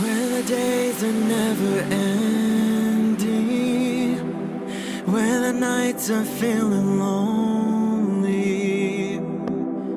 When the days are never ending, when the nights are feeling lonely,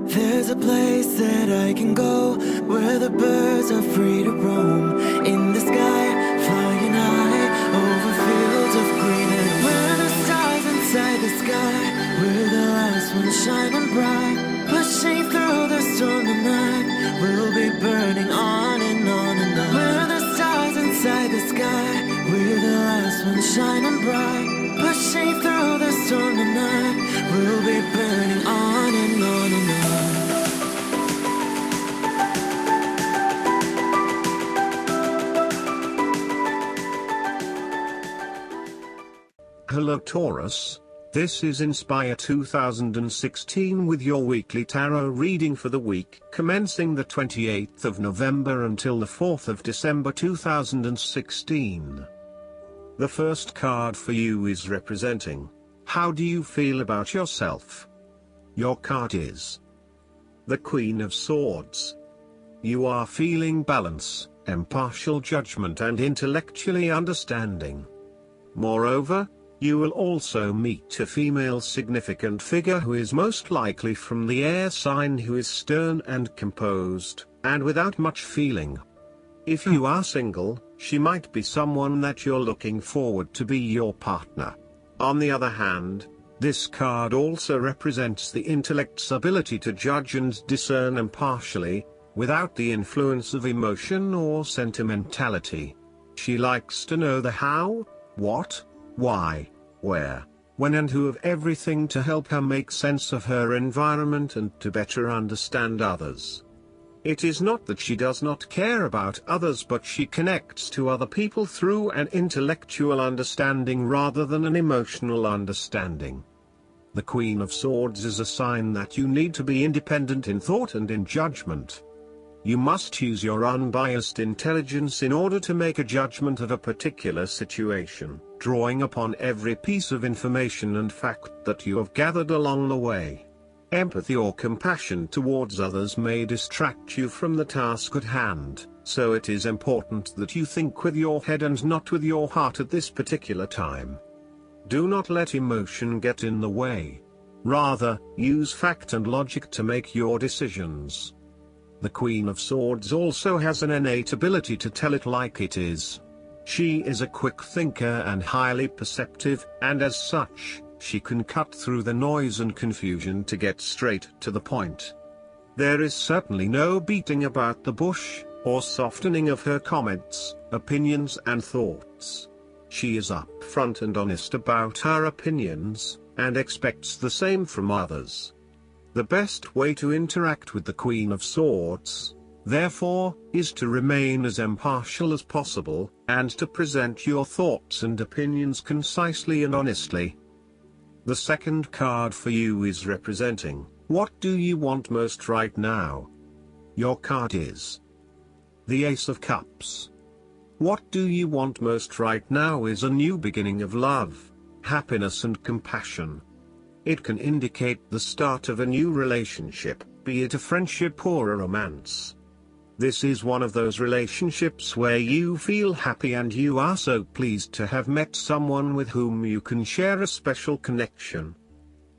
there's a place that I can go where the birds are free to roam in the sky, flying high over fields of green. And where the stars inside the sky, where the last one's shining bright, pushing through the storm tonight, we'll be burning on and on and on. Where the stars inside the sky, where the last one's shining bright, pushing through the storm tonight, we'll be burning on and on and on. Hello Taurus, this is Inspire 2016 with your weekly tarot reading for the week commencing the 28th of November until the 4th of December 2016. The first card for you is representing, how do you feel about yourself? Your card is the Queen of Swords. You are feeling balance, impartial judgment and intellectually understanding. Moreover, you will also meet a female significant figure who is most likely from the air sign, who is stern and composed, and without much feeling. If you are single, she might be someone that you're looking forward to be your partner. On the other hand, this card also represents the intellect's ability to judge and discern impartially, without the influence of emotion or sentimentality. She likes to know the how, what, why, where, when and who of everything to help her make sense of her environment and to better understand others. It is not that she does not care about others, but she connects to other people through an intellectual understanding rather than an emotional understanding. The Queen of Swords is a sign that you need to be independent in thought and in judgment. You must use your unbiased intelligence in order to make a judgment of a particular situation, drawing upon every piece of information and fact that you have gathered along the way. Empathy or compassion towards others may distract you from the task at hand, so it is important that you think with your head and not with your heart at this particular time. Do not let emotion get in the way. Rather, use fact and logic to make your decisions. The Queen of Swords also has an innate ability to tell it like it is. She is a quick thinker and highly perceptive, and as such, she can cut through the noise and confusion to get straight to the point. There is certainly no beating about the bush, or softening of her comments, opinions and thoughts. She is upfront and honest about her opinions, and expects the same from others. The best way to interact with the Queen of Swords, therefore, is to remain as impartial as possible, and to present your thoughts and opinions concisely and honestly. The second card for you is representing, what do you want most right now? Your card is the Ace of Cups. What do you want most right now is a new beginning of love, happiness and compassion. It can indicate the start of a new relationship, be it a friendship or a romance. This is one of those relationships where you feel happy and you are so pleased to have met someone with whom you can share a special connection.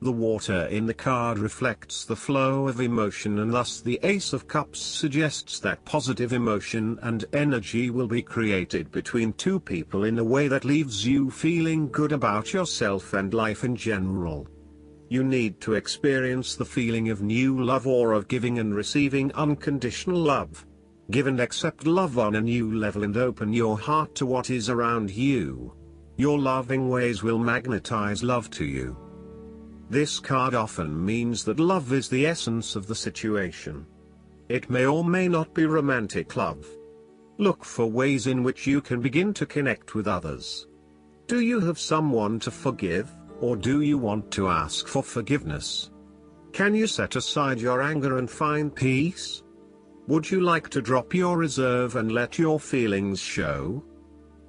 The water in the card reflects the flow of emotion, and thus the Ace of Cups suggests that positive emotion and energy will be created between two people in a way that leaves you feeling good about yourself and life in general. You need to experience the feeling of new love or of giving and receiving unconditional love. Give and accept love on a new level and open your heart to what is around you. Your loving ways will magnetize love to you. This card often means that love is the essence of the situation. It may or may not be romantic love. Look for ways in which you can begin to connect with others. Do you have someone to forgive? Or do you want to ask for forgiveness? Can you set aside your anger and find peace? Would you like to drop your reserve and let your feelings show?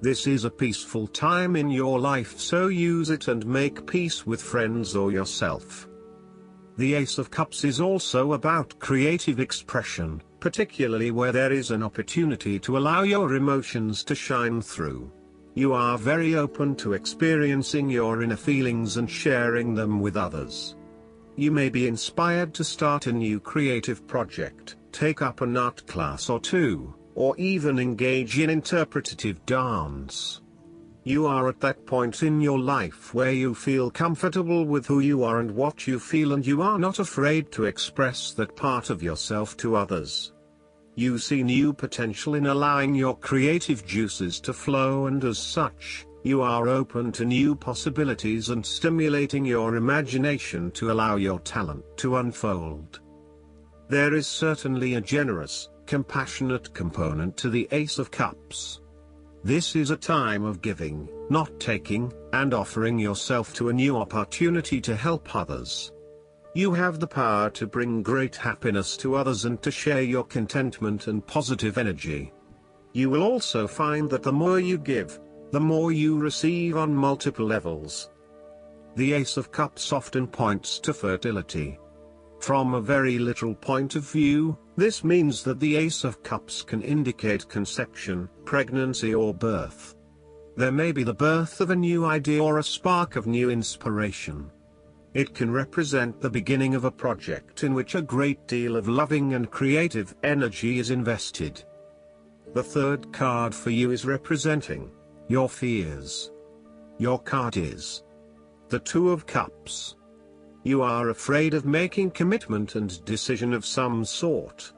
This is a peaceful time in your life, so use it and make peace with friends or yourself. The Ace of Cups is also about creative expression, particularly where there is an opportunity to allow your emotions to shine through. You are very open to experiencing your inner feelings and sharing them with others. You may be inspired to start a new creative project, take up an art class or two, or even engage in interpretative dance. You are at that point in your life where you feel comfortable with who you are and what you feel, and you are not afraid to express that part of yourself to others. You see new potential in allowing your creative juices to flow, and as such, you are open to new possibilities and stimulating your imagination to allow your talent to unfold. There is certainly a generous, compassionate component to the Ace of Cups. This is a time of giving, not taking, and offering yourself to a new opportunity to help others. You have the power to bring great happiness to others and to share your contentment and positive energy. You will also find that the more you give, the more you receive on multiple levels. The Ace of Cups often points to fertility. From a very literal point of view, this means that the Ace of Cups can indicate conception, pregnancy, or birth. There may be the birth of a new idea or a spark of new inspiration. It can represent the beginning of a project in which a great deal of loving and creative energy is invested. The third card for you is representing your fears. Your card is the Two of Cups. You are afraid of making commitment and decision of some sort.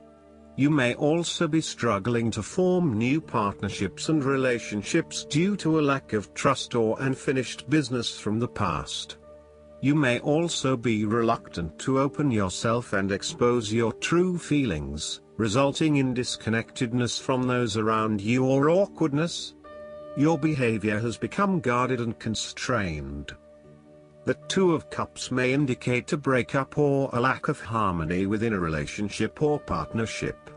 You may also be struggling to form new partnerships and relationships due to a lack of trust or unfinished business from the past. You may also be reluctant to open yourself and expose your true feelings, resulting in disconnectedness from those around you or awkwardness. Your behavior has become guarded and constrained. The Two of Cups may indicate a breakup or a lack of harmony within a relationship or partnership.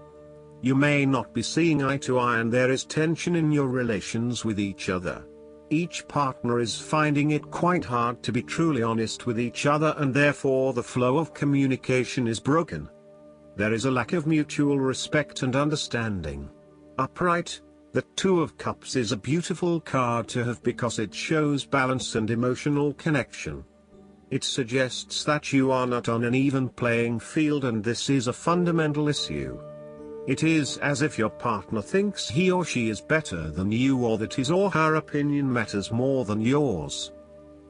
You may not be seeing eye to eye, and there is tension in your relations with each other. Each partner is finding it quite hard to be truly honest with each other, and therefore the flow of communication is broken. There is a lack of mutual respect and understanding. Upright, the Two of Cups is a beautiful card to have because it shows balance and emotional connection. It suggests that you are not on an even playing field, and this is a fundamental issue. It is as if your partner thinks he or she is better than you, or that his or her opinion matters more than yours.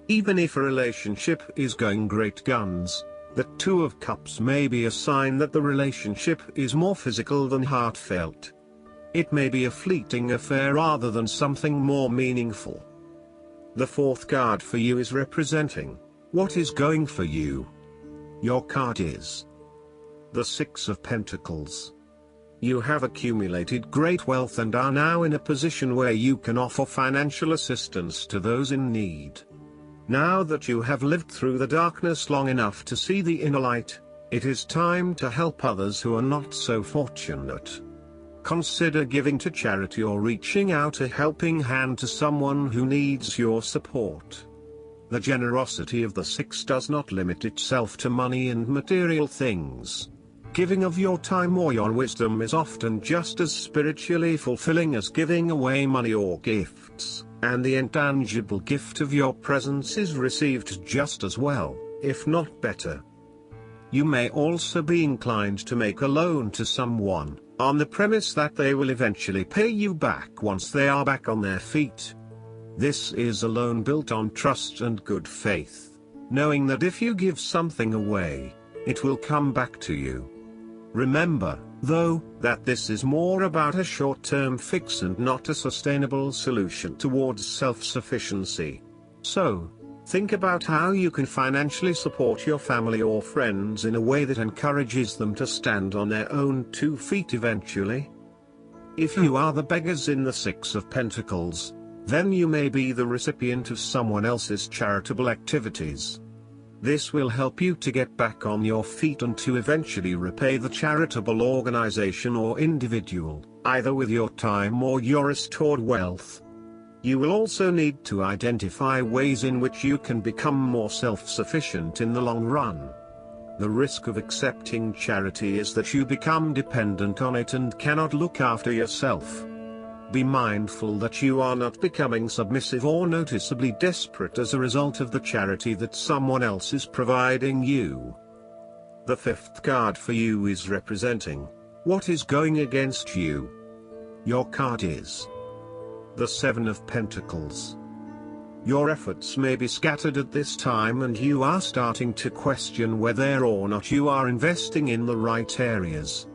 Even if a relationship is going great guns, the Two of Cups may be a sign that the relationship is more physical than heartfelt. It may be a fleeting affair rather than something more meaningful. The fourth card for you is representing what is going for you. Your card is the Six of Pentacles. You have accumulated great wealth and are now in a position where you can offer financial assistance to those in need. Now that you have lived through the darkness long enough to see the inner light, it is time to help others who are not so fortunate. Consider giving to charity or reaching out a helping hand to someone who needs your support. The generosity of the Six does not limit itself to money and material things. Giving of your time or your wisdom is often just as spiritually fulfilling as giving away money or gifts, and the intangible gift of your presence is received just as well, if not better. You may also be inclined to make a loan to someone, on the premise that they will eventually pay you back once they are back on their feet. This is a loan built on trust and good faith, knowing that if you give something away, it will come back to you. Remember, though, that this is more about a short-term fix and not a sustainable solution towards self-sufficiency. So, think about how you can financially support your family or friends in a way that encourages them to stand on their own 2 feet eventually. If you are the beggars in the Six of Pentacles, then you may be the recipient of someone else's charitable activities. This will help you to get back on your feet and to eventually repay the charitable organization or individual, either with your time or your restored wealth. You will also need to identify ways in which you can become more self-sufficient in the long run. The risk of accepting charity is that you become dependent on it and cannot look after yourself. Be mindful that you are not becoming submissive or noticeably desperate as a result of the charity that someone else is providing you. The fifth card for you is representing what is going against you. Your card is the Seven of Pentacles. Your efforts may be scattered at this time and you are starting to question whether or not you are investing in the right areas.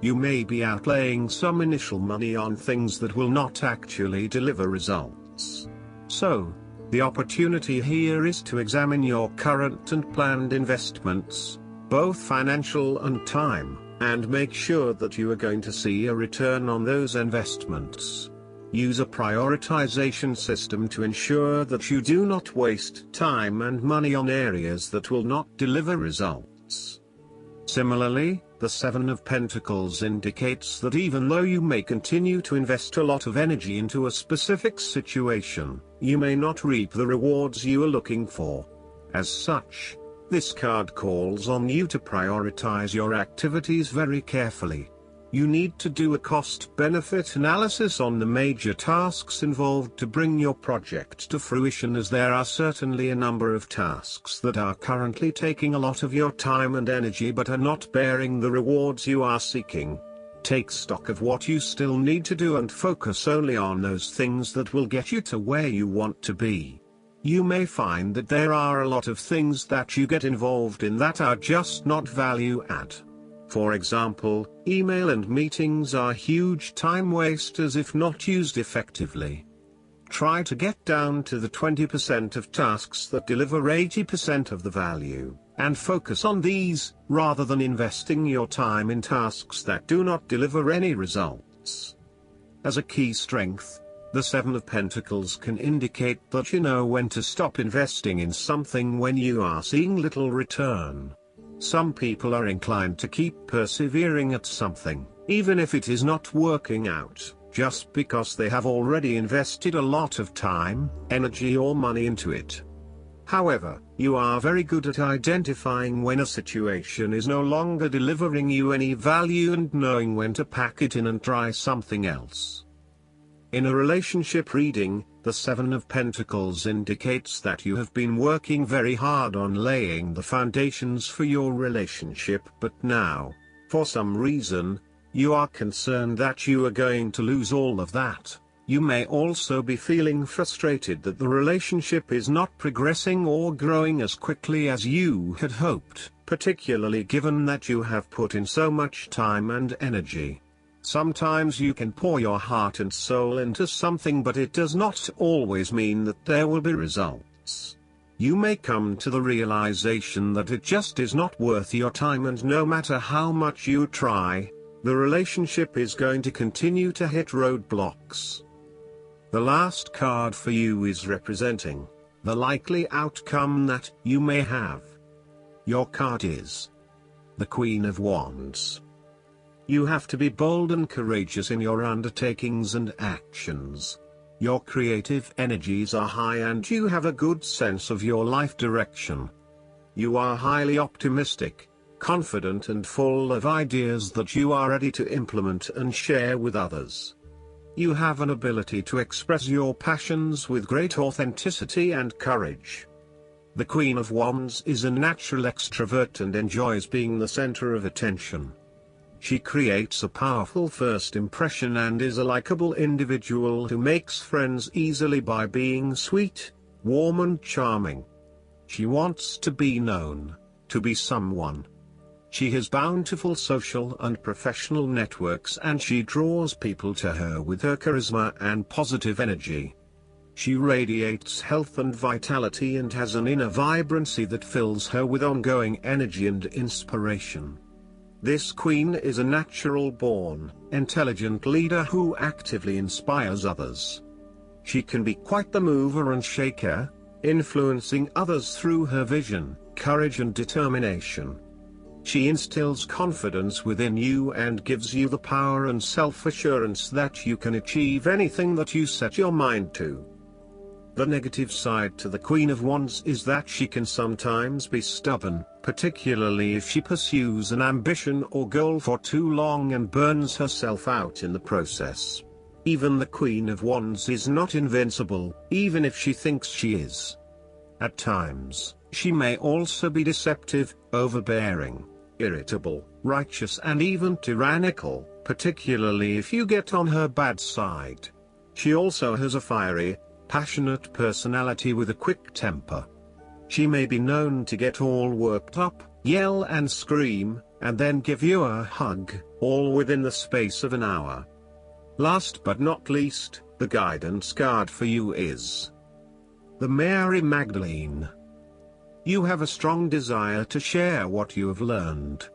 You may be outlaying some initial money on things that will not actually deliver results. So, the opportunity here is to examine your current and planned investments, both financial and time, and make sure that you are going to see a return on those investments. Use a prioritization system to ensure that you do not waste time and money on areas that will not deliver results. Similarly, the Seven of Pentacles indicates that even though you may continue to invest a lot of energy into a specific situation, you may not reap the rewards you are looking for. As such, this card calls on you to prioritize your activities very carefully. You need to do a cost-benefit analysis on the major tasks involved to bring your project to fruition, as there are certainly a number of tasks that are currently taking a lot of your time and energy but are not bearing the rewards you are seeking. Take stock of what you still need to do and focus only on those things that will get you to where you want to be. You may find that there are a lot of things that you get involved in that are just not value add. For example, email and meetings are huge time wasters if not used effectively. Try to get down to the 20% of tasks that deliver 80% of the value, and focus on these, rather than investing your time in tasks that do not deliver any results. As a key strength, the Seven of Pentacles can indicate that you know when to stop investing in something when you are seeing little return. Some people are inclined to keep persevering at something, even if it is not working out, just because they have already invested a lot of time, energy or money into it. However, you are very good at identifying when a situation is no longer delivering you any value and knowing when to pack it in and try something else. In a relationship reading, the Seven of Pentacles indicates that you have been working very hard on laying the foundations for your relationship, but now, for some reason, you are concerned that you are going to lose all of that. You may also be feeling frustrated that the relationship is not progressing or growing as quickly as you had hoped, particularly given that you have put in so much time and energy. Sometimes you can pour your heart and soul into something, but it does not always mean that there will be results. You may come to the realization that it just is not worth your time, and no matter how much you try, the relationship is going to continue to hit roadblocks. The last card for you is representing the likely outcome that you may have. Your card is the Queen of Wands. You have to be bold and courageous in your undertakings and actions. Your creative energies are high and you have a good sense of your life direction. You are highly optimistic, confident and full of ideas that you are ready to implement and share with others. You have an ability to express your passions with great authenticity and courage. The Queen of Wands is a natural extrovert and enjoys being the center of attention. She creates a powerful first impression and is a likable individual who makes friends easily by being sweet, warm and charming. She wants to be known, to be someone. She has bountiful social and professional networks and she draws people to her with her charisma and positive energy. She radiates health and vitality and has an inner vibrancy that fills her with ongoing energy and inspiration. This queen is a natural-born, intelligent leader who actively inspires others. She can be quite the mover and shaker, influencing others through her vision, courage and determination. She instills confidence within you and gives you the power and self-assurance that you can achieve anything that you set your mind to. The negative side to the Queen of Wands is that she can sometimes be stubborn, particularly if she pursues an ambition or goal for too long and burns herself out in the process. Even the Queen of Wands is not invincible, even if she thinks she is. At times, she may also be deceptive, overbearing, irritable, righteous and even tyrannical, particularly if you get on her bad side. She also has a fiery, passionate personality with a quick temper. She may be known to get all worked up, yell and scream, and then give you a hug, all within the space of an hour. Last but not least, the guidance card for you is the Mary Magdalene. You have a strong desire to share what you have learned.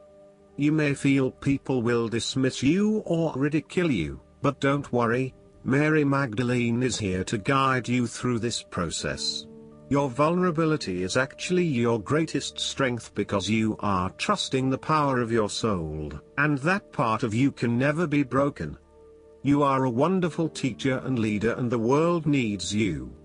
You may feel people will dismiss you or ridicule you, but don't worry. Mary Magdalene is here to guide you through this process. Your vulnerability is actually your greatest strength because you are trusting the power of your soul, and that part of you can never be broken. You are a wonderful teacher and leader and the world needs you.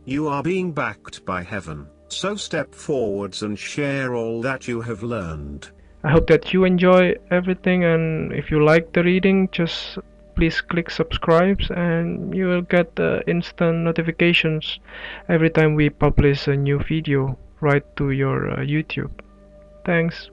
You are being backed by heaven, so step forwards and share all that you have learned. I hope that you enjoy everything, and if you like the reading, just please click subscribe and you will get the instant notifications every time we publish a new video right to your YouTube. Thanks.